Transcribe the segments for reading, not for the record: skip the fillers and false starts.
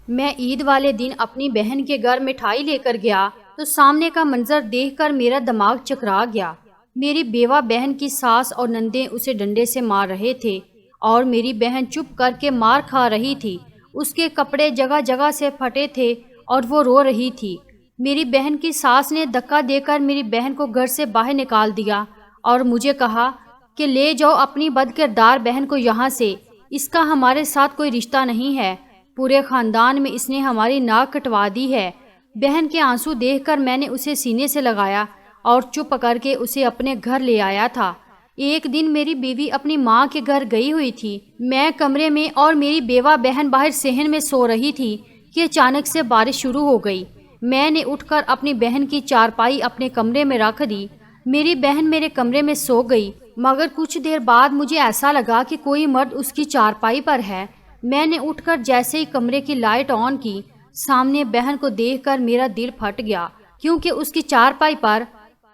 میں عید والے دن اپنی بہن کے گھر مٹھائی لے کر گیا تو سامنے کا منظر دیکھ کر میرا دماغ چکرا گیا۔ میری بیوہ بہن کی ساس اور نندیں اسے ڈنڈے سے مار رہے تھے اور میری بہن چپ کر کے مار کھا رہی تھی۔ اس کے کپڑے جگہ جگہ سے پھٹے تھے اور وہ رو رہی تھی۔ میری بہن کی ساس نے دھکا دے کر میری بہن کو گھر سے باہر نکال دیا اور مجھے کہا کہ لے جاؤ اپنی بد کردار بہن کو یہاں سے، اس کا ہمارے ساتھ کوئی رشتہ نہیں ہے، پورے خاندان میں اس نے ہماری ناک کٹوا دی ہے۔ بہن کے آنسو دیکھ کر میں نے اسے سینے سے لگایا اور چپ کر کے اسے اپنے گھر لے آیا تھا۔ ایک دن میری بیوی اپنی ماں کے گھر گئی ہوئی تھی۔ میں کمرے میں اور میری بیوہ بہن باہر صحن میں سو رہی تھی کہ اچانک سے بارش شروع ہو گئی۔ میں نے اٹھ کر اپنی بہن کی چارپائی اپنے کمرے میں رکھ دی۔ میری بہن میرے کمرے میں سو گئی، مگر کچھ دیر بعد مجھے ایسا لگا کہ کوئی مرد اس کی چارپائی پر ہے۔ میں نے اٹھ کر جیسے ہی کمرے کی لائٹ آن کی، سامنے بہن کو دیکھ کر میرا دل پھٹ گیا، کیونکہ اس کی چارپائی پر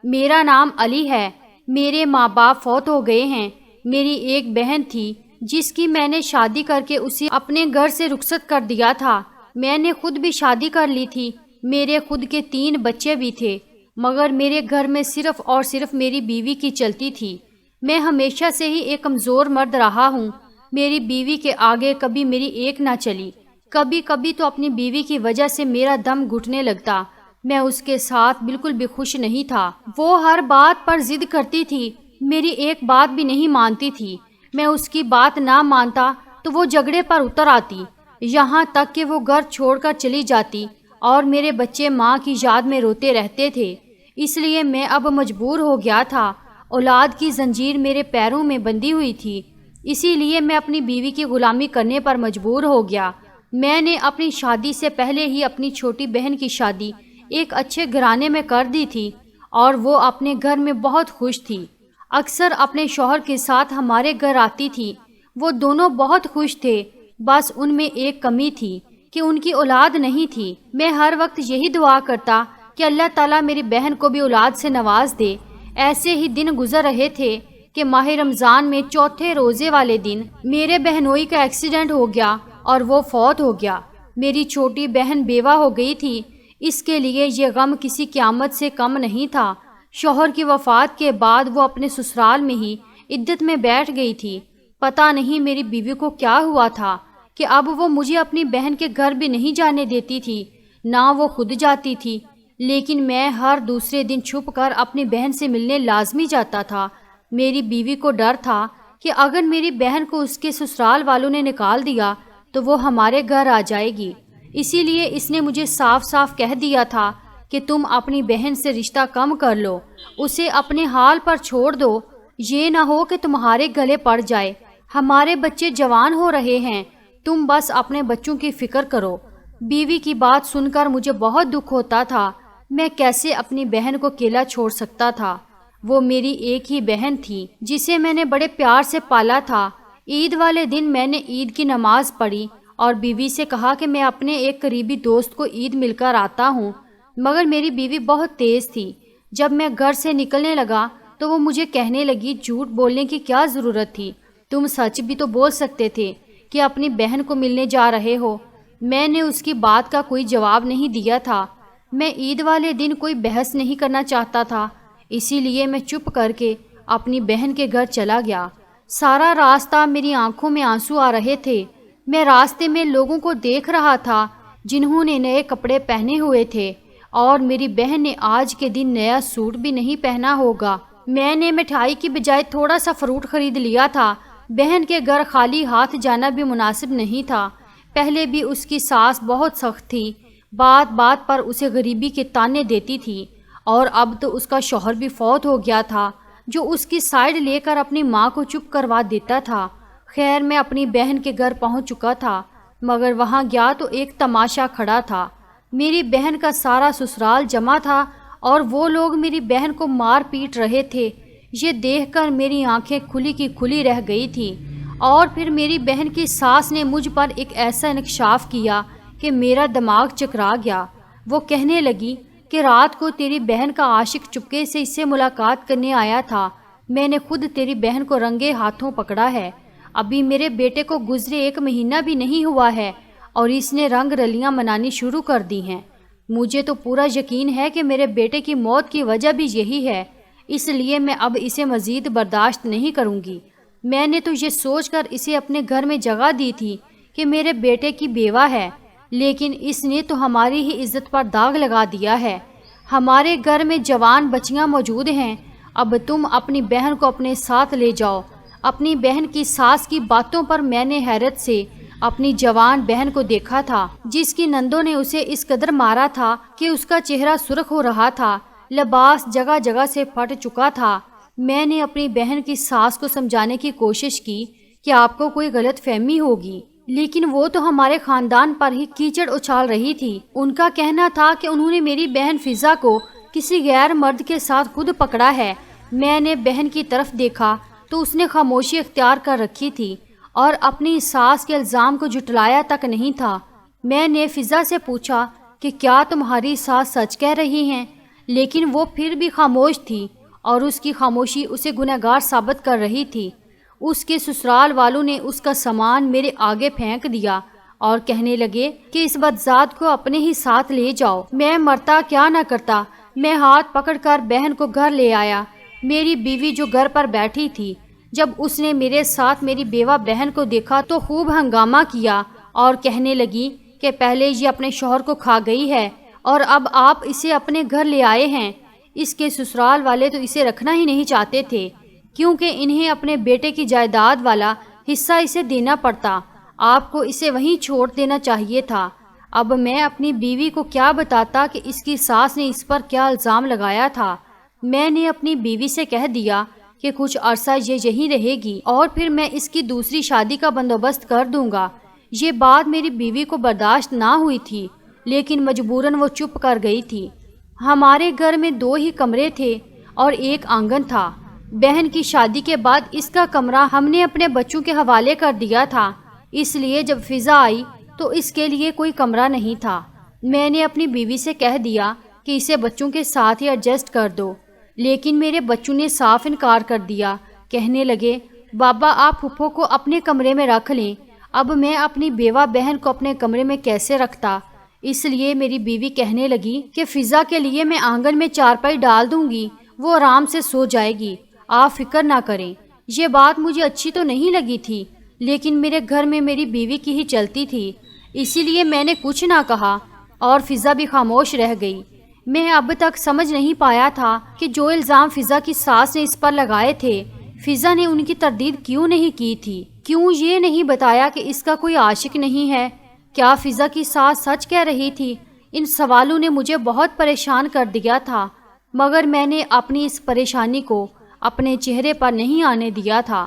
میرا نام علی ہے۔ میرے ماں باپ فوت ہو گئے ہیں۔ میری ایک بہن تھی جس کی میں نے شادی کر کے اسے اپنے گھر سے رخصت کر دیا تھا۔ میں نے خود بھی شادی کر لی تھی، میرے خود کے 3 بچے بھی تھے، مگر میرے گھر میں صرف اور صرف میری بیوی کی چلتی تھی۔ میں ہمیشہ سے ہی ایک کمزور مرد رہا ہوں۔ میری بیوی کے آگے کبھی میری ایک نہ چلی۔ کبھی کبھی تو اپنی بیوی کی وجہ سے میرا دم گھٹنے لگتا۔ میں اس کے ساتھ بالکل بھی خوش نہیں تھا۔ وہ ہر بات پر ضد کرتی تھی، میری ایک بات بھی نہیں مانتی تھی۔ میں اس کی بات نہ مانتا تو وہ جھگڑے پر اتر آتی، یہاں تک کہ وہ گھر چھوڑ کر چلی جاتی اور میرے بچے ماں کی یاد میں روتے رہتے تھے۔ اس لیے میں اب مجبور ہو گیا تھا۔ اولاد کی زنجیر میرے پیروں میں بندھی ہوئی تھی، اسی لیے میں اپنی بیوی کی غلامی کرنے پر مجبور ہو گیا۔ میں نے اپنی شادی سے پہلے ہی اپنی چھوٹی بہن کی شادی ایک اچھے گھرانے میں کر دی تھی اور وہ اپنے گھر میں بہت خوش تھی۔ اکثر اپنے شوہر کے ساتھ ہمارے گھر آتی تھی۔ وہ دونوں بہت خوش تھے، بس ان میں ایک کمی تھی کہ ان کی اولاد نہیں تھی۔ میں ہر وقت یہی دعا کرتا کہ اللہ تعالیٰ میری بہن کو بھی اولاد سے نواز دے۔ ایسے ہی دن گزر رہے تھے کہ ماہ رمضان میں چوتھے روزے والے دن میرے بہنوئی کا ایکسیڈنٹ ہو گیا اور وہ فوت ہو گیا۔ میری چھوٹی بہن بیوہ ہو گئی تھی، اس کے لیے یہ غم کسی قیامت سے کم نہیں تھا۔ شوہر کی وفات کے بعد وہ اپنے سسرال میں ہی عدت میں بیٹھ گئی تھی۔ پتہ نہیں میری بیوی کو کیا ہوا تھا کہ اب وہ مجھے اپنی بہن کے گھر بھی نہیں جانے دیتی تھی، نہ وہ خود جاتی تھی، لیکن میں ہر دوسرے دن چھپ کر اپنی بہن سے ملنے لازمی جاتا تھا۔ میری بیوی کو ڈر تھا کہ اگر میری بہن کو اس کے سسرال والوں نے نکال دیا تو وہ ہمارے گھر آ جائے گی، اسی لیے اس نے مجھے صاف صاف کہہ دیا تھا کہ تم اپنی بہن سے رشتہ کم کر لو، اسے اپنے حال پر چھوڑ دو، یہ نہ ہو کہ تمہارے گلے پڑ جائے۔ ہمارے بچے جوان ہو رہے ہیں، تم بس اپنے بچوں کی فکر کرو۔ بیوی کی بات سن کر مجھے بہت دکھ ہوتا تھا۔ میں کیسے اپنی بہن کو اکیلا چھوڑ سکتا تھا؟ وہ میری ایک ہی بہن تھی جسے میں نے بڑے پیار سے پالا تھا۔ عید والے دن میں نے عید کی نماز پڑھی اور بیوی سے کہا کہ میں اپنے ایک قریبی دوست کو عید مل کر آتا ہوں، مگر میری بیوی بہت تیز تھی۔ جب میں گھر سے نکلنے لگا تو وہ مجھے کہنے لگی جھوٹ بولنے کی کیا ضرورت تھی، تم سچ بھی تو بول سکتے تھے کہ اپنی بہن کو ملنے جا رہے ہو۔ میں نے اس کی بات کا کوئی جواب نہیں دیا تھا۔ میں عید والے دن کوئی بحث نہیں کرنا چاہتا تھا، اسی لیے میں چپ کر کے اپنی بہن کے گھر چلا گیا۔ سارا راستہ میری آنکھوں میں آنسو آ رہے تھے۔ میں راستے میں لوگوں کو دیکھ رہا تھا جنہوں نے نئے کپڑے پہنے ہوئے تھے اور میری بہن نے آج کے دن نیا سوٹ بھی نہیں پہنا ہوگا۔ میں نے مٹھائی کی بجائے تھوڑا سا فروٹ خرید لیا تھا۔ بہن کے گھر خالی ہاتھ جانا بھی مناسب نہیں تھا۔ پہلے بھی اس کی ساس بہت سخت تھی، بات بات پر اسے غریبی کے تانے دیتی تھی، اور اب تو اس کا شوہر بھی فوت ہو گیا تھا جو اس کی سائیڈ لے کر اپنی ماں کو چپ کروا دیتا تھا۔ خیر میں اپنی بہن کے گھر پہنچ چکا تھا، مگر وہاں گیا تو ایک تماشا کھڑا تھا۔ میری بہن کا سارا سسرال جمع تھا اور وہ لوگ میری بہن کو مار پیٹ رہے تھے۔ یہ دیکھ کر میری آنکھیں کھلی کی کھلی رہ گئی تھی۔ اور پھر میری بہن کی ساس نے مجھ پر ایک ایسا انکشاف کیا کہ میرا دماغ چکرا گیا۔ وہ کہنے لگی کہ رات کو تیری بہن کا عاشق چپکے سے اس سے ملاقات کرنے آیا تھا، میں نے خود تیری بہن کو رنگے ہاتھوں پکڑا ہے۔ ابھی میرے بیٹے کو گزرے 1 مہینہ بھی نہیں ہوا ہے اور اس نے رنگ رلیاں منانی شروع کر دی ہیں۔ مجھے تو پورا یقین ہے کہ میرے بیٹے کی موت کی وجہ بھی یہی ہے، اس لیے میں اب اسے مزید برداشت نہیں کروں گی۔ میں نے تو یہ سوچ کر اسے اپنے گھر میں جگہ دی تھی کہ میرے بیٹے کی بیوہ ہے، لیکن اس نے تو ہماری ہی عزت پر داغ لگا دیا ہے۔ ہمارے گھر میں جوان بچیاں موجود ہیں، اب تم اپنی بہن کو اپنے ساتھ لے جاؤ۔ اپنی بہن کی ساس کی باتوں پر میں نے حیرت سے اپنی جوان بہن کو دیکھا تھا، جس کی نندوں نے اسے اس قدر مارا تھا کہ اس کا چہرہ سرخ ہو رہا تھا، لباس جگہ جگہ سے پھٹ چکا تھا۔ میں نے اپنی بہن کی ساس کو سمجھانے کی کوشش کی کہ آپ کو کوئی غلط فہمی ہوگی، لیکن وہ تو ہمارے خاندان پر ہی کیچڑ اچھال رہی تھی۔ ان کا کہنا تھا کہ انہوں نے میری بہن فضا کو کسی غیر مرد کے ساتھ خود پکڑا ہے۔ میں نے بہن کی طرف دیکھا تو اس نے خاموشی اختیار کر رکھی تھی اور اپنی ساس کے الزام کو جھٹلایا تک نہیں تھا۔ میں نے فضا سے پوچھا کہ کیا تمہاری ساس سچ کہہ رہی ہیں، لیکن وہ پھر بھی خاموش تھی اور اس کی خاموشی اسے گنہگار ثابت کر رہی تھی۔ اس کے سسرال والوں نے اس کا سامان میرے آگے پھینک دیا اور کہنے لگے کہ اس بدذات کو اپنے ہی ساتھ لے جاؤ۔ میں مرتا کیا نہ کرتا، میں ہاتھ پکڑ کر بہن کو گھر لے آیا۔ میری بیوی جو گھر پر بیٹھی تھی، جب اس نے میرے ساتھ میری بیوہ بہن کو دیکھا تو خوب ہنگامہ کیا اور کہنے لگی کہ پہلے یہ اپنے شوہر کو کھا گئی ہے اور اب آپ اسے اپنے گھر لے آئے ہیں۔ اس کے سسرال والے تو اسے رکھنا ہی نہیں چاہتے تھے، کیونکہ انہیں اپنے بیٹے کی جائیداد والا حصہ اسے دینا پڑتا۔ آپ کو اسے وہیں چھوڑ دینا چاہیے تھا۔ اب میں اپنی بیوی کو کیا بتاتا کہ اس کی ساس نے اس پر کیا الزام لگایا تھا۔ میں نے اپنی بیوی سے کہہ دیا کہ کچھ عرصہ یہ یہیں رہے گی اور پھر میں اس کی دوسری شادی کا بندوبست کر دوں گا۔ یہ بات میری بیوی کو برداشت نہ ہوئی تھی، لیکن مجبوراً وہ چپ کر گئی تھی۔ ہمارے گھر میں 2 ہی کمرے تھے اور ایک آنگن تھا۔ بہن کی شادی کے بعد اس کا کمرہ ہم نے اپنے بچوں کے حوالے کر دیا تھا، اس لیے جب فضا آئی تو اس کے لیے کوئی کمرہ نہیں تھا۔ میں نے اپنی بیوی سے کہہ دیا کہ اسے بچوں کے ساتھ ہی ایڈجسٹ کر دو، لیکن میرے بچوں نے صاف انکار کر دیا۔ کہنے لگے بابا آپ پھپھو کو اپنے کمرے میں رکھ لیں۔ اب میں اپنی بیوہ بہن کو اپنے کمرے میں کیسے رکھتا؟ اس لیے میری بیوی کہنے لگی کہ فضا کے لیے میں آنگن میں چارپائی ڈال دوں گی، وہ آرام سے سو جائے گی، آپ فکر نہ کریں۔ یہ بات مجھے اچھی تو نہیں لگی تھی، لیکن میرے گھر میں میری بیوی کی ہی چلتی تھی، اسی لیے میں نے کچھ نہ کہا اور فضا بھی خاموش رہ گئی۔ میں اب تک سمجھ نہیں پایا تھا کہ جو الزام فضا کی ساس نے اس پر لگائے تھے، فضا نے ان کی تردید کیوں نہیں کی تھی؟ کیوں یہ نہیں بتایا کہ اس کا کوئی عاشق نہیں ہے؟ کیا فضا کی ساس سچ کہہ رہی تھی؟ ان سوالوں نے مجھے بہت پریشان کر دیا تھا، مگر میں نے اپنی اس پریشانی کو اپنے چہرے پر نہیں آنے دیا تھا،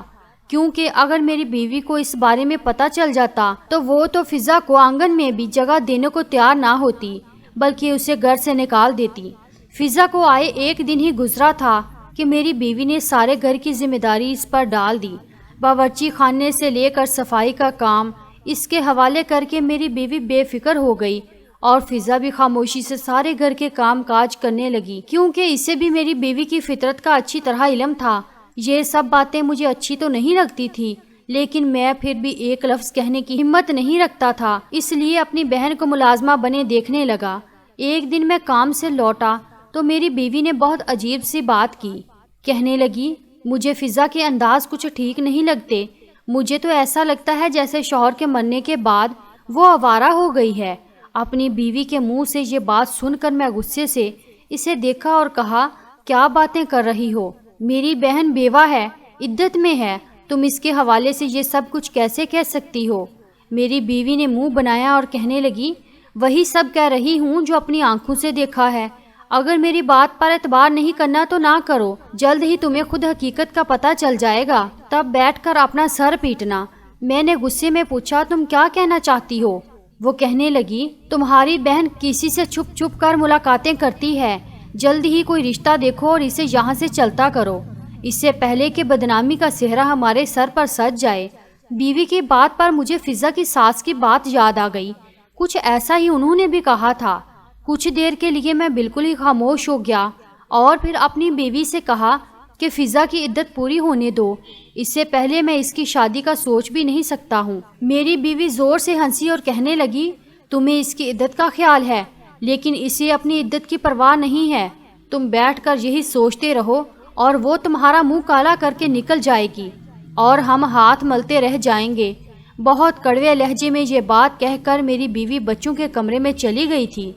کیونکہ اگر میری بیوی کو اس بارے میں پتہ چل جاتا تو وہ تو فضا کو آنگن میں بھی جگہ دینے کو تیار نہ ہوتی، بلکہ اسے گھر سے نکال دیتی۔ فضا کو آئے 1 دن ہی گزرا تھا کہ میری بیوی نے سارے گھر کی ذمہ داری اس پر ڈال دی۔ باورچی خانے سے لے کر صفائی کا کام اس کے حوالے کر کے میری بیوی بے فکر ہو گئی اور فضا بھی خاموشی سے سارے گھر کے کام کاج کرنے لگی، کیونکہ اسے بھی میری بیوی کی فطرت کا اچھی طرح علم تھا۔ یہ سب باتیں مجھے اچھی تو نہیں لگتی تھی، لیکن میں پھر بھی ایک لفظ کہنے کی ہمت نہیں رکھتا تھا، اس لیے اپنی بہن کو ملازمہ بنے دیکھنے لگا۔ ایک دن میں کام سے لوٹا تو میری بیوی نے بہت عجیب سی بات کی۔ کہنے لگی مجھے فضا کے انداز کچھ ٹھیک نہیں لگتے، مجھے تو ایسا لگتا ہے جیسے شوہر کے مرنے کے بعد وہ آوارہ ہو گئی ہے۔ اپنی بیوی کے منہ سے یہ بات سن کر میں غصے سے اسے دیکھا اور کہا کیا باتیں کر رہی ہو؟ میری بہن بیوہ ہے، عدت میں ہے، تم اس کے حوالے سے یہ سب کچھ کیسے کہہ سکتی ہو؟ میری بیوی نے منہ بنایا اور کہنے لگی وہی سب کہہ رہی ہوں جو اپنی آنکھوں سے دیکھا ہے۔ اگر میری بات پر اعتبار نہیں کرنا تو نہ کرو، جلد ہی تمہیں خود حقیقت کا پتہ چل جائے گا، تب بیٹھ کر اپنا سر پیٹنا۔ میں نے غصے میں پوچھا تم کیا کہنا چاہتی ہو؟ وہ کہنے لگی تمہاری بہن کسی سے چھپ چھپ کر ملاقاتیں کرتی ہے، جلد ہی کوئی رشتہ دیکھو اور اسے یہاں سے چلتا کرو، اس سے پہلے کہ بدنامی کا صحرا ہمارے سر پر سج جائے۔ بیوی کی بات پر مجھے فضا کی ساس کی بات یاد آ گئی، کچھ ایسا ہی انہوں نے بھی کہا تھا۔ کچھ دیر کے لیے میں بالکل ہی خاموش ہو گیا اور پھر اپنی بیوی سے کہا کہ فضا کی عدت پوری ہونے دو، اس سے پہلے میں اس کی شادی کا سوچ بھی نہیں سکتا ہوں۔ میری بیوی زور سے ہنسی اور کہنے لگی، تمہیں اس کی عدت کا خیال ہے لیکن اسے اپنی عدت کی پرواہ نہیں ہے، تم بیٹھ کر یہی سوچتے رہو اور وہ تمہارا منہ کالا کر کے نکل جائے گی اور ہم ہاتھ ملتے رہ جائیں گے۔ بہت کڑوے لہجے میں یہ بات کہہ کر میری بیوی بچوں کے کمرے میں چلی گئی تھی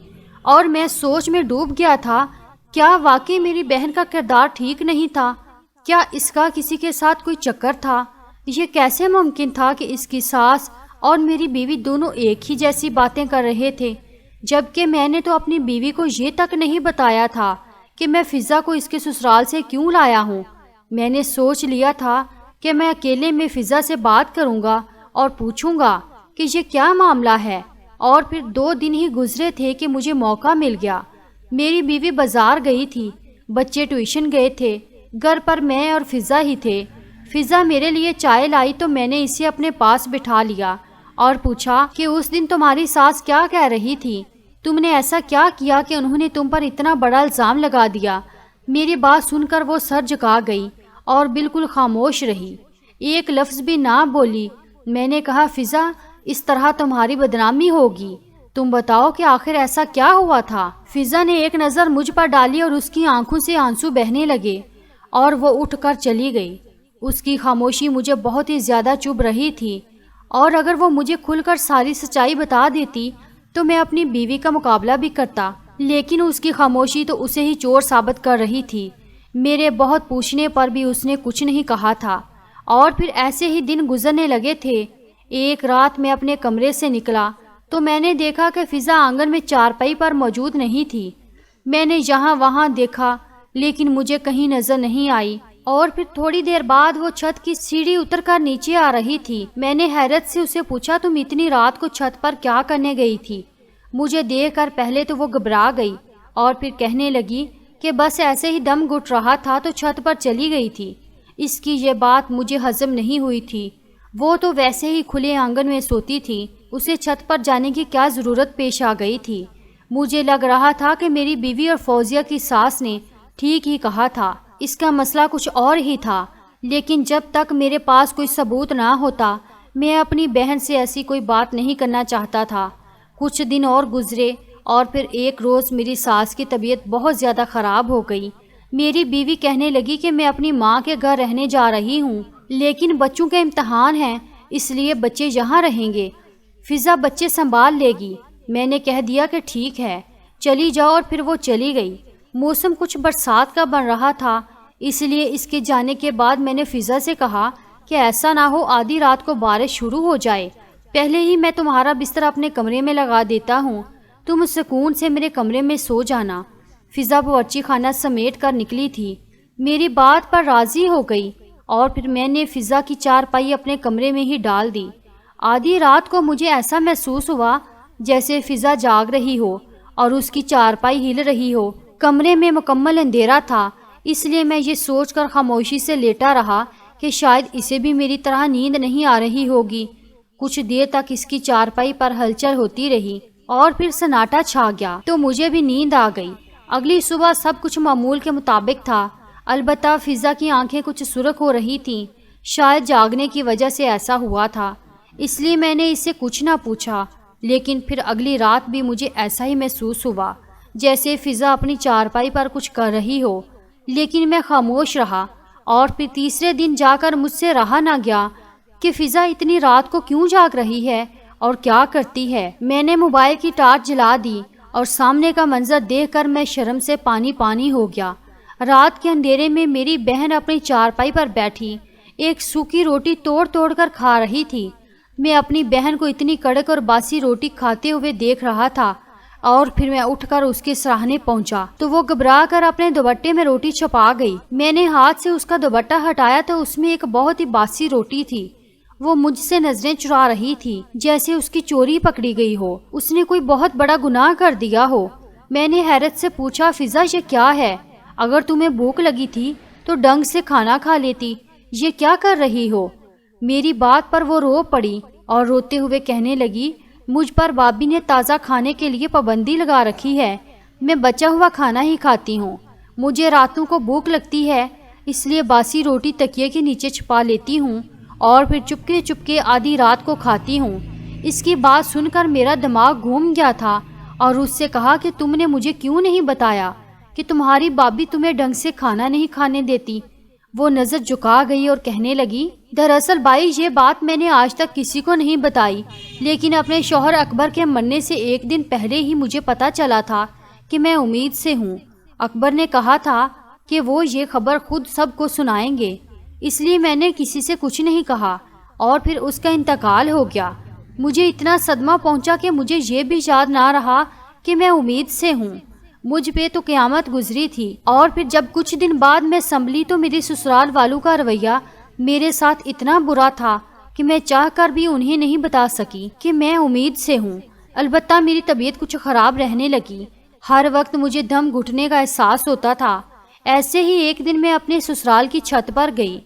اور میں سوچ میں ڈوب گیا تھا، کیا واقعی میری بہن کا کردار ٹھیک نہیں تھا؟ کیا اس کا کسی کے ساتھ کوئی چکر تھا؟ یہ کیسے ممکن تھا کہ اس کی ساس اور میری بیوی دونوں ایک ہی جیسی باتیں کر رہے تھے، جبکہ میں نے تو اپنی بیوی کو یہ تک نہیں بتایا تھا کہ میں فضا کو اس کے سسرال سے کیوں لایا ہوں۔ میں نے سوچ لیا تھا کہ میں اکیلے میں فضا سے بات کروں گا اور پوچھوں گا کہ یہ کیا معاملہ ہے، اور پھر 2 دن ہی گزرے تھے کہ مجھے موقع مل گیا۔ میری بیوی بازار گئی تھی، بچے ٹیوشن گئے تھے، گھر پر میں اور فضا ہی تھے۔ فضا میرے لیے چائے لائی تو میں نے اسے اپنے پاس بٹھا لیا اور پوچھا کہ اس دن تمہاری ساس کیا کہہ رہی تھی؟ تم نے ایسا کیا کیا کہ انہوں نے تم پر اتنا بڑا الزام لگا دیا؟ میری بات سن کر وہ سر جھکا گئی اور بالکل خاموش رہی، ایک لفظ بھی نہ بولی۔ میں نے کہا، فضا، اس طرح تمہاری بدنامی ہوگی، تم بتاؤ کہ آخر ایسا کیا ہوا تھا؟ فضا نے ایک نظر مجھ پر ڈالی اور اس کی آنکھوں سے آنسو بہنے لگے اور وہ اٹھ کر چلی گئی۔ اس کی خاموشی مجھے بہت ہی زیادہ چبھ رہی تھی، اور اگر وہ مجھے کھل کر ساری سچائی بتا دیتی تو میں اپنی بیوی کا مقابلہ بھی کرتا، لیکن اس کی خاموشی تو اسے ہی چور ثابت کر رہی تھی۔ میرے بہت پوچھنے پر بھی اس نے کچھ نہیں کہا تھا، اور پھر ایسے ہی دن گزرنے لگے تھے۔ ایک رات میں اپنے کمرے سے نکلا تو میں نے دیکھا کہ فضا آنگن میں چارپائی پر موجود نہیں تھی۔ میں نے یہاں وہاں دیکھا لیکن مجھے کہیں نظر نہیں آئی، اور پھر تھوڑی دیر بعد وہ چھت کی سیڑھی اتر کر نیچے آ رہی تھی۔ میں نے حیرت سے اسے پوچھا، تم اتنی رات کو چھت پر کیا کرنے گئی تھی؟ مجھے دیکھ کر پہلے تو وہ گھبرا گئی اور پھر کہنے لگی کہ بس ایسے ہی دم گھٹ رہا تھا تو چھت پر چلی گئی تھی۔ اس کی یہ بات مجھے ہضم نہیں ہوئی تھی، وہ تو ویسے ہی کھلے آنگن میں سوتی تھی، اسے چھت پر جانے کی کیا ضرورت پیش آ گئی تھی؟ مجھے لگ رہا تھا کہ میری بیوی اور فوزیہ کی ساس نے ٹھیک ہی کہا تھا، اس کا مسئلہ کچھ اور ہی تھا، لیکن جب تک میرے پاس کوئی ثبوت نہ ہوتا میں اپنی بہن سے ایسی کوئی بات نہیں کرنا چاہتا تھا۔ کچھ دن اور گزرے اور پھر ایک روز میری ساس کی طبیعت بہت زیادہ خراب ہو گئی۔ میری بیوی کہنے لگی کہ میں اپنی ماں کے گھر رہنے جا رہی ہوں، لیکن بچوں کے امتحان ہیں اس لیے بچے یہاں رہیں گے، فضا بچے سنبھال لے گی۔ میں نے کہہ دیا کہ ٹھیک ہے، چلی جاؤ، اور پھر وہ چلی گئی۔ موسم کچھ برسات کا بن رہا تھا، اس لیے اس کے جانے کے بعد میں نے فضا سے کہا کہ ایسا نہ ہو آدھی رات کو بارش شروع ہو جائے، پہلے ہی میں تمہارا بستر اپنے کمرے میں لگا دیتا ہوں، تم سکون سے میرے کمرے میں سو جانا۔ فضا باورچی خانہ سمیٹ کر نکلی تھی، میری بات پر راضی ہو گئی، اور پھر میں نے فضا کی چارپائی اپنے کمرے میں ہی ڈال دی۔ آدھی رات کو مجھے ایسا محسوس ہوا جیسے فضا جاگ رہی ہو اور اس کی چارپائی ہل رہی ہو۔ کمرے میں مکمل اندھیرا تھا، اس لیے میں یہ سوچ کر خاموشی سے لیٹا رہا کہ شاید اسے بھی میری طرح نیند نہیں آ رہی ہوگی۔ کچھ دیر تک اس کی چارپائی پر ہلچل ہوتی رہی اور پھر سناٹا چھا گیا تو مجھے بھی نیند آ گئی۔ اگلی صبح سب کچھ معمول کے مطابق تھا، البتہ فضا کی آنکھیں کچھ سرخ ہو رہی تھیں، شاید جاگنے کی وجہ سے ایسا ہوا تھا، اس لیے میں نے اس سے کچھ نہ پوچھا۔ لیکن پھر اگلی رات بھی مجھے ایسا ہی محسوس ہوا جیسے فضا اپنی چارپائی پر کچھ کر رہی ہو، لیکن میں خاموش رہا، اور پھر تیسرے دن جا کر مجھ سے رہا نہ گیا کہ فضا اتنی رات کو کیوں جاگ رہی ہے اور کیا کرتی ہے۔ میں نے موبائل کی ٹارچ جلا دی اور سامنے کا منظر دیکھ کر میں شرم سے پانی پانی ہو گیا۔ رات کے اندھیرے میں میری بہن اپنی چارپائی پر بیٹھی ایک سوکھی روٹی توڑ توڑ کر کھا رہی تھی۔ میں اپنی بہن کو اتنی کڑک اور باسی روٹی کھاتے ہوئے دیکھ رہا تھا، اور پھر میں اٹھ کر اس کے سراہنے پہنچا تو وہ گھبرا کر اپنے دوپٹے میں روٹی چھپا گئی۔ میں نے ہاتھ سے اس کا دوپٹہ ہٹایا تو اس میں ایک بہت ہی باسی روٹی تھی۔ وہ مجھ سے نظریں چرا رہی تھی جیسے اس کی چوری پکڑی گئی ہو، اس نے کوئی بہت بڑا گناہ کر دیا ہو۔ میں نے حیرت سے پوچھا، فضا یہ کیا ہے؟ اگر تمہیں بھوک لگی تھی تو ڈنگ سے کھانا کھا لیتی، یہ کیا کر رہی ہو؟ میری بات پر وہ رو پڑی اور روتے ہوئے کہنے لگی، مجھ پر بابی نے تازہ کھانے کے لیے پابندی لگا رکھی ہے، میں بچا ہوا کھانا ہی کھاتی ہوں، مجھے راتوں کو بھوک لگتی ہے اس لیے باسی روٹی تکیے کے نیچے چھپا لیتی ہوں اور پھر چپکے چپکے آدھی رات کو کھاتی ہوں۔ اس کی بات سن کر میرا دماغ گھوم گیا تھا اور اس سے کہا کہ تم نے مجھے کیوں نہیں بتایا کہ تمہاری بابی تمہیں ڈھنگ سے کھانا نہیں کھانے دیتی؟ وہ نظر جھکا گئی اور کہنے لگی، دراصل بھائی یہ بات میں نے آج تک کسی کو نہیں بتائی، لیکن اپنے شوہر اکبر کے مرنے سے ایک دن پہلے ہی مجھے پتا چلا تھا کہ میں امید سے ہوں۔ اکبر نے کہا تھا کہ وہ یہ خبر خود سب کو سنائیں گے، اس لیے میں نے کسی سے کچھ نہیں کہا اور پھر اس کا انتقال ہو گیا۔ مجھے اتنا صدمہ پہنچا کہ مجھے یہ بھی یاد نہ رہا کہ میں امید سے ہوں۔ مجھ پہ تو قیامت گزری تھی۔ اور پھر جب کچھ دن بعد میں سنبھلی تو میرے سسرال والوں کا رویہ میرے ساتھ اتنا برا تھا کہ میں چاہ کر بھی انہیں نہیں بتا سکی کہ میں امید سے ہوں۔ البتہ میری طبیعت کچھ خراب رہنے لگی، ہر وقت مجھے دم گھٹنے کا احساس ہوتا تھا۔ ایسے ہی ایک دن میں اپنے سسرال کی چھت پر گئی۔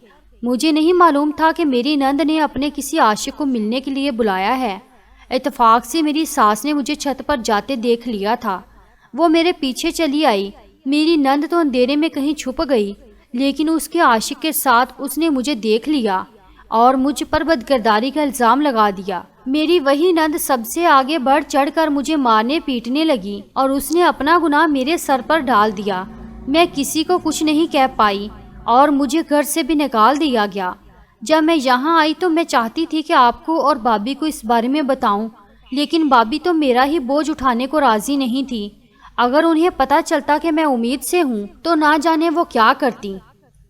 مجھے نہیں معلوم تھا کہ میری نند نے اپنے کسی عاشق کو ملنے کے لیے بلایا ہے۔ اتفاق سے میری ساس نے مجھے چھت پر جاتے دیکھ لیا تھا۔ وہ میرے پیچھے چلی آئی۔ میری نند تو اندھیرے میں کہیں چھپ گئی، لیکن اس کے عاشق کے ساتھ اس نے مجھے دیکھ لیا اور مجھ پر بدکرداری کا الزام لگا دیا۔ میری وہی نند سب سے آگے بڑھ چڑھ کر مجھے مارنے پیٹنے لگی اور اس نے اپنا گناہ میرے سر پر ڈال دیا۔ میں کسی کو کچھ نہیں کہہ پائی اور مجھے گھر سے بھی نکال دیا گیا۔ جب میں یہاں آئی تو میں چاہتی تھی کہ آپ کو اور بابی کو اس بارے میں بتاؤں، لیکن بابی تو میرا ہی بوجھ اٹھانے کو راضی نہیں تھی۔ اگر انہیں پتا چلتا کہ میں امید سے ہوں تو نہ جانے وہ کیا کرتی۔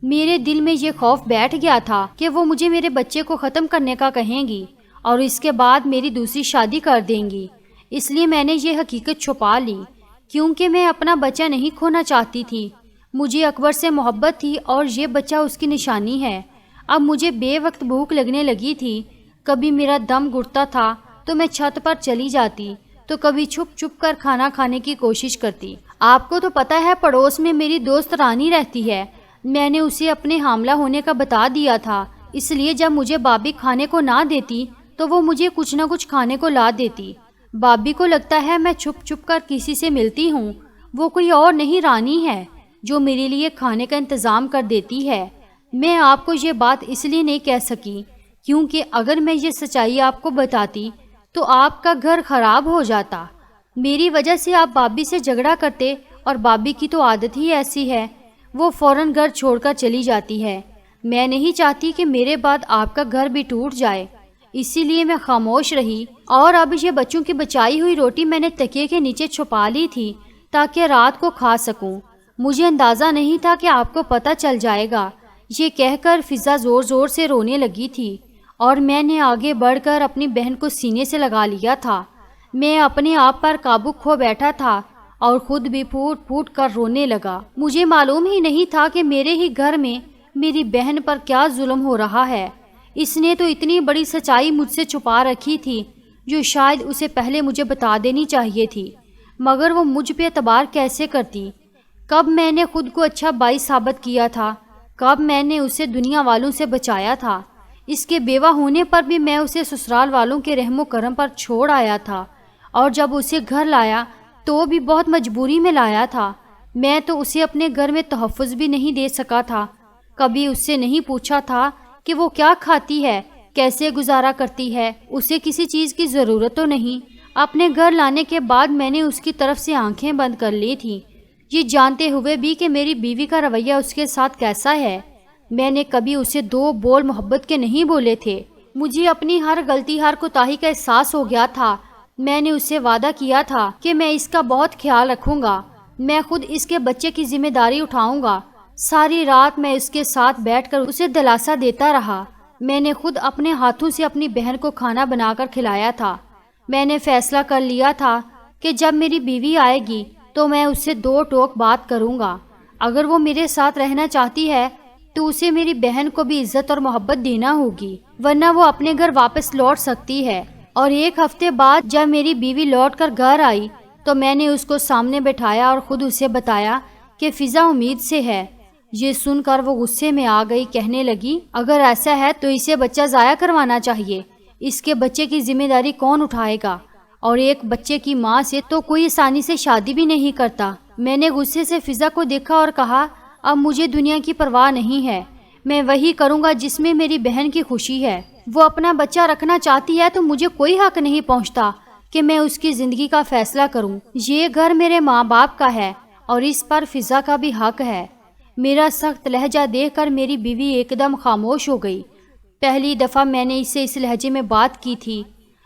میرے دل میں یہ خوف بیٹھ گیا تھا کہ وہ مجھے میرے بچے کو ختم کرنے کا کہیں گی اور اس کے بعد میری دوسری شادی کر دیں گی۔ اس لیے میں نے یہ حقیقت چھپا لی، کیونکہ میں اپنا بچہ نہیں کھونا چاہتی تھی۔ مجھے اکبر سے محبت تھی اور یہ بچہ اس کی نشانی ہے۔ اب مجھے بے وقت بھوک لگنے لگی تھی۔ کبھی میرا دم گھٹتا تھا تو میں چھت پر چلی جاتی، تو کبھی چھپ چھپ کر کھانا کھانے کی کوشش کرتی۔ آپ کو تو پتہ ہے پڑوس میں میری دوست رانی رہتی ہے۔ میں نے اسے اپنے حاملہ ہونے کا بتا دیا تھا، اس لیے جب مجھے بابی کھانے کو نہ دیتی تو وہ مجھے کچھ نہ کچھ کھانے کو لا دیتی۔ بابی کو لگتا ہے میں چھپ چھپ کر کسی سے ملتی ہوں۔ وہ کوئی اور نہیں رانی ہے جو میرے لیے کھانے کا انتظام کر دیتی ہے۔ میں آپ کو یہ بات اس لیے نہیں کہہ سکی کیونکہ اگر میں یہ سچائی آپ کو بتاتی تو آپ کا گھر خراب ہو جاتا۔ میری وجہ سے آپ بابی سے جھگڑا کرتے اور بابی کی تو عادت ہی ایسی ہے، وہ فوراً گھر چھوڑ کر چلی جاتی ہے۔ میں نہیں چاہتی کہ میرے بعد آپ کا گھر بھی ٹوٹ جائے، اسی لیے میں خاموش رہی۔ اور اب یہ بچوں کی بچائی ہوئی روٹی میں نے تکیے کے نیچے چھپا لی تھی تاکہ رات کو کھا سکوں۔ مجھے اندازہ نہیں تھا کہ آپ کو پتہ چل جائے گا۔ یہ کہہ کر فضا زور زور سے رونے لگی تھی اور میں نے آگے بڑھ کر اپنی بہن کو سینے سے لگا لیا تھا۔ میں اپنے آپ پر قابو کھو بیٹھا تھا اور خود بھی پھوٹ پھوٹ کر رونے لگا۔ مجھے معلوم ہی نہیں تھا کہ میرے ہی گھر میں میری بہن پر کیا ظلم ہو رہا ہے۔ اس نے تو اتنی بڑی سچائی مجھ سے چھپا رکھی تھی جو شاید اسے پہلے مجھے بتا دینی چاہیے تھی، مگر وہ مجھ پہ اعتبار کیسے کرتی؟ کب میں نے خود کو اچھا بائی ثابت کیا تھا؟ کب میں نے اسے دنیا والوں سے بچایا تھا؟ اس کے بیوہ ہونے پر بھی میں اسے سسرال والوں کے رحم و کرم پر چھوڑ آیا تھا، اور جب اسے گھر لایا تو بھی بہت مجبوری میں لایا تھا۔ میں تو اسے اپنے گھر میں تحفظ بھی نہیں دے سکا تھا۔ کبھی اس سے نہیں پوچھا تھا کہ وہ کیا کھاتی ہے، کیسے گزارا کرتی ہے، اسے کسی چیز کی ضرورت تو نہیں۔ اپنے گھر لانے کے بعد میں نے اس کی طرف سے آنکھیں بند کر لی تھی، یہ جانتے ہوئے بھی کہ میری بیوی کا رویہ اس کے ساتھ کیسا ہے۔ میں نے کبھی اسے دو بول محبت کے نہیں بولے تھے۔ مجھے اپنی ہر غلطی، ہر کوتاہی کا احساس ہو گیا تھا۔ میں نے اس سے وعدہ کیا تھا کہ میں اس کا بہت خیال رکھوں گا، میں خود اس کے بچے کی ذمہ داری اٹھاؤں گا۔ ساری رات میں اس کے ساتھ بیٹھ کر اسے دلاسا دیتا رہا۔ میں نے خود اپنے ہاتھوں سے اپنی بہن کو کھانا بنا کر کھلایا تھا۔ میں نے فیصلہ کر لیا تھا کہ جب میری بیوی آئے گی تو میں اس سے دو ٹوک بات کروں گا۔ اگر وہ میرے ساتھ رہنا چاہتی ہے تو اسے میری بہن کو بھی عزت اور محبت دینا ہوگی، ورنہ وہ اپنے گھر واپس لوٹ سکتی ہے۔ اور ایک ہفتے بعد جب میری بیوی لوٹ کر گھر آئی تو میں نے اس کو سامنے بٹھایا اور خود اسے بتایا کہ فضا امید سے ہے۔ یہ سن کر وہ غصے میں آ گئی، کہنے لگی اگر ایسا ہے تو اسے بچہ ضائع کروانا چاہیے، اس کے بچے کی ذمہ داری کون اٹھائے گا؟ اور ایک بچے کی ماں سے تو کوئی آسانی سے شادی بھی نہیں کرتا۔ میں نے غصے سے فضا کو دیکھا اور کہا اب مجھے دنیا کی پرواہ نہیں ہے، میں وہی کروں گا جس میں میری بہن کی خوشی ہے۔ وہ اپنا بچہ رکھنا چاہتی ہے تو مجھے کوئی حق نہیں پہنچتا کہ میں اس کی زندگی کا فیصلہ کروں۔ یہ گھر میرے ماں باپ کا ہے اور اس پر فضا کا بھی حق ہے۔ میرا سخت لہجہ دیکھ کر میری بیوی ایک دم خاموش ہو گئی۔ پہلی دفعہ میں نے اس سے اس لہجے میں بات کی تھی۔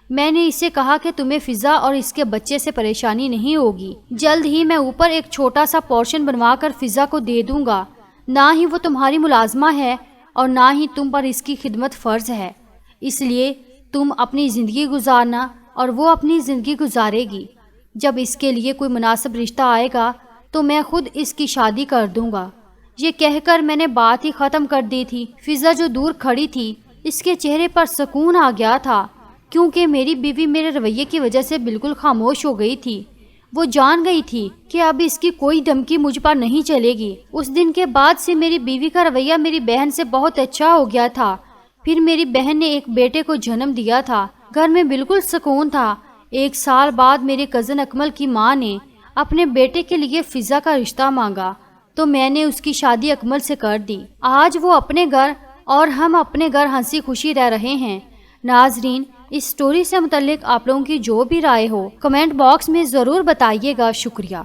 میں نے اسے کہا کہ تمہیں فضا اور اس کے بچے سے پریشانی نہیں ہوگی، جلد ہی میں اوپر ایک چھوٹا سا پورشن بنوا کر فضا کو دے دوں گا۔ نہ ہی وہ تمہاری ملازمہ ہے اور نہ ہی تم پر اس کی خدمت فرض ہے، اس لیے تم اپنی زندگی گزارنا اور وہ اپنی زندگی گزارے گی۔ جب اس کے لیے کوئی مناسب رشتہ آئے گا تو میں خود اس کی شادی کر دوں گا۔ یہ کہہ کر میں نے بات ہی ختم کر دی تھی۔ فضا جو دور کھڑی تھی، اس کے چہرے پر سکون آ گیا تھا، کیونکہ میری بیوی میرے رویے کی وجہ سے بالکل خاموش ہو گئی تھی۔ وہ جان گئی تھی کہ اب اس کی کوئی دھمکی مجھ پر نہیں چلے گی۔ اس دن کے بعد سے میری بیوی کا رویہ میری بہن سے بہت اچھا ہو گیا تھا۔ پھر میری بہن نے ایک بیٹے کو جنم دیا تھا، گھر میں بالکل سکون تھا۔ 1 سال بعد میرے کزن اکمل کی ماں نے اپنے بیٹے کے لیے فضا کا رشتہ مانگا تو میں نے اس کی شادی اکمل سے کر دی۔ آج وہ اپنے گھر اور ہم اپنے گھر ہنسی خوشی رہ رہے ہیں۔ ناظرین، اس سٹوری سے متعلق آپ لوگوں کی جو بھی رائے ہو کمنٹ باکس میں ضرور بتائیے گا۔ شکریہ۔